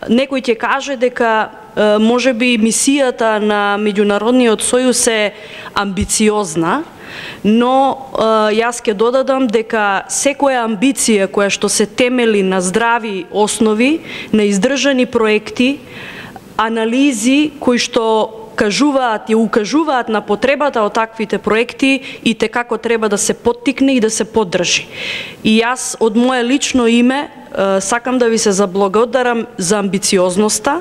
Некој ќе каже дека можеби мисијата на Меѓународниот сојуз е амбициозна, но јас ќе додадам дека секоја амбиција која што се темели на здрави основи, на издржани проекти, анализи кои што кажуваат и укажуваат на потребата од таквите проекти и те како треба да се поттикне и да се поддржи. И јас од мое лично име сакам да ви се заблагодарам за амбициозноста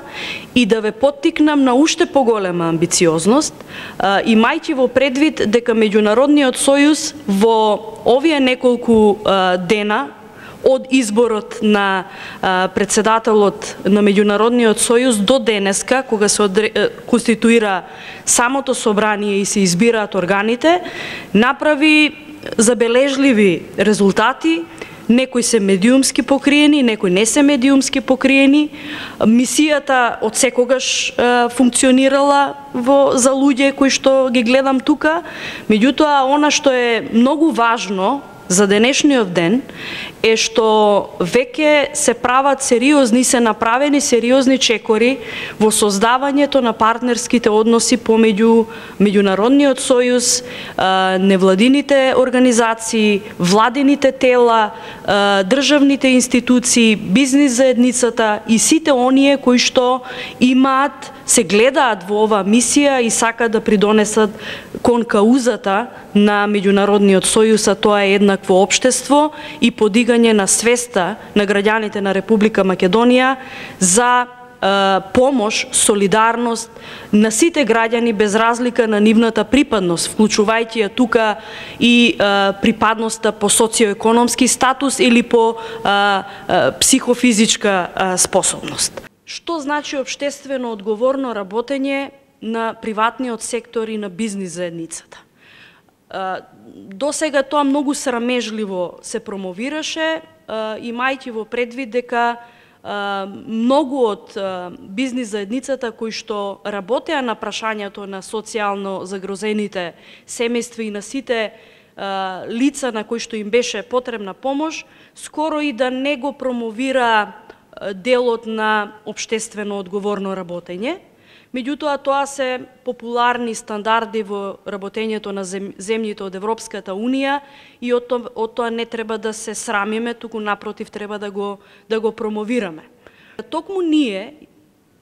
и да ве поттикнам на уште поголема амбициозност, имајќи во предвид дека Меѓународниот сојуз во овие неколку дена од изборот на председателот на Меѓународниот сојуз до денеска, кога се конституира самото собрание и се избираат органите, направи забележливи резултати. Некои се медиумски покриени, некои не се медиумски покриени. Мисијата од секогаш функционирала за луѓе кои што ги гледам тука. Меѓутоа, она што е многу важно за денешниот ден е што веќе се прават сериозни, се направени сериозни чекори во создавањето на партнерските односи помеѓу Меѓународниот сојуз, невладините организации, владините тела, државните институции, бизнис заедницата и сите оние кои што имаат, се гледаат во оваа мисија и сакаат да придонесат кон каузата на Меѓународниот сојуз, а тоа е еднакво општество и подигање на свеста на граѓаните на Република Македонија за помош, солидарност на сите граѓани без разлика на нивната припадност, вклучувајќи ја тука и припадноста по социоекономски статус или по психофизичка способност. Што значи општествено одговорно работење на приватниот сектор и на бизнис заедницата? До сега тоа многу срамежливо се промовираше, имајќи во предвид дека многу од бизнис заедницата кои што работеа на прашањето на социјално загрозените семејства и на сите лица на кои што им беше потребна помош, скоро и да не го промовира делот на општествено одговорно работење. Меѓутоа, тоа се популарни стандарди во работењето на земјите од Европската Унија и од тоа не треба да се срамиме, туку напротив треба да го промовираме. Токму ние,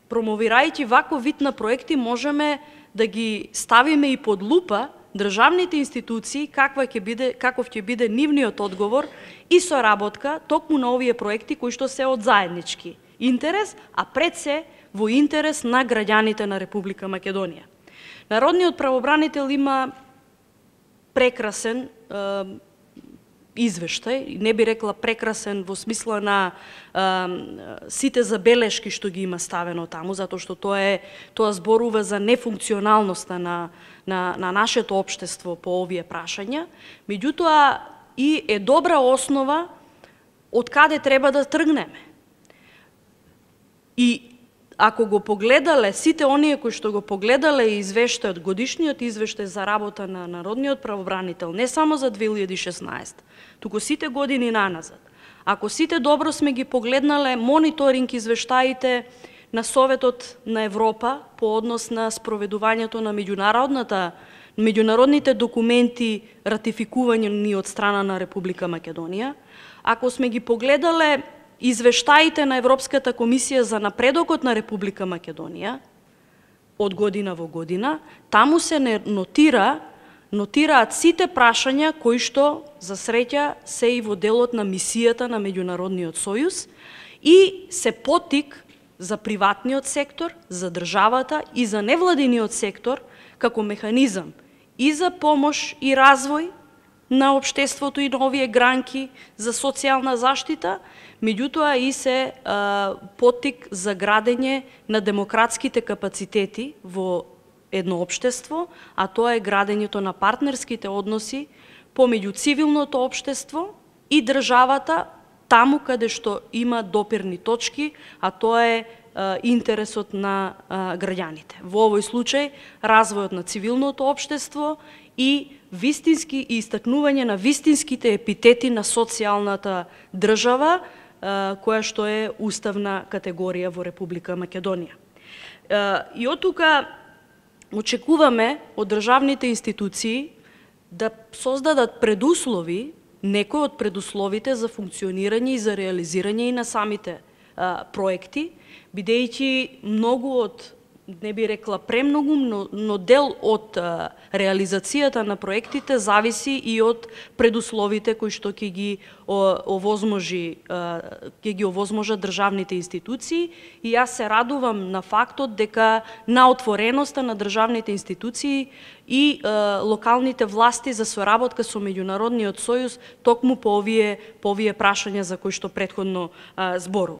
промовирајќи ваков вид на проекти, можеме да ги ставиме и под лупа државните институции каков ќе биде нивниот одговор и соработка токму на овие проекти кои што се од заеднички интерес, а пред се во интерес на граѓаните на Република Македонија. Народниот правобранител има прекрасен извештај, не би рекла прекрасен во смисла на сите забелешки што ги има ставено таму, затоа што тоа зборува за нефункционалноста на нашето општество по овие прашања, меѓутоа и е добра основа од каде треба да тргнеме. И ако го погледале, сите оние кои што го погледале извештајот, годишниот извештај за работа на Народниот правобранител, не само за 2016, туку сите години наназад, ако сите добро сме ги погледнале мониторинг извештаите на Советот на Европа по однос на спроведувањето на меѓународните документи ратификувањени од страна на Република Македонија, ако сме ги погледале извештаите на Европската комисија за напредокот на Република Македонија од година во година, таму се нотираат сите прашања кои што, за среќа, се и во делот на мисијата на Меѓународниот сојуз и се поттик за приватниот сектор, за државата и за невладиниот сектор како механизам и за помош и развој на општеството и на овие гранки за социјална заштита, меѓутоа и се поттик за градење на демократските капацитети во едно општество, а тоа е градењето на партнерските односи помеѓу цивилното општество и државата таму каде што има допирни точки, а тоа е интересот на граѓаните. Во овој случај, развојот на цивилното општество и вистински и истакнување на вистинските епитети на социјалната држава, која што е уставна категорија во Република Македонија. И од тука очекуваме од државните институции да создадат предуслови, некои од предусловите за функционирање и за реализирање и на самите проекти, бидејќи многу од, не би рекла премногу, но дел од реализацијата на проектите зависи и од предусловите кои што ќе ги овозможат државните институции, и јас се радувам на фактот дека на отвореноста на државните институции и локалните власти за соработка со Меѓународниот сојуз токму по овие прашања за кои што претходно зборував.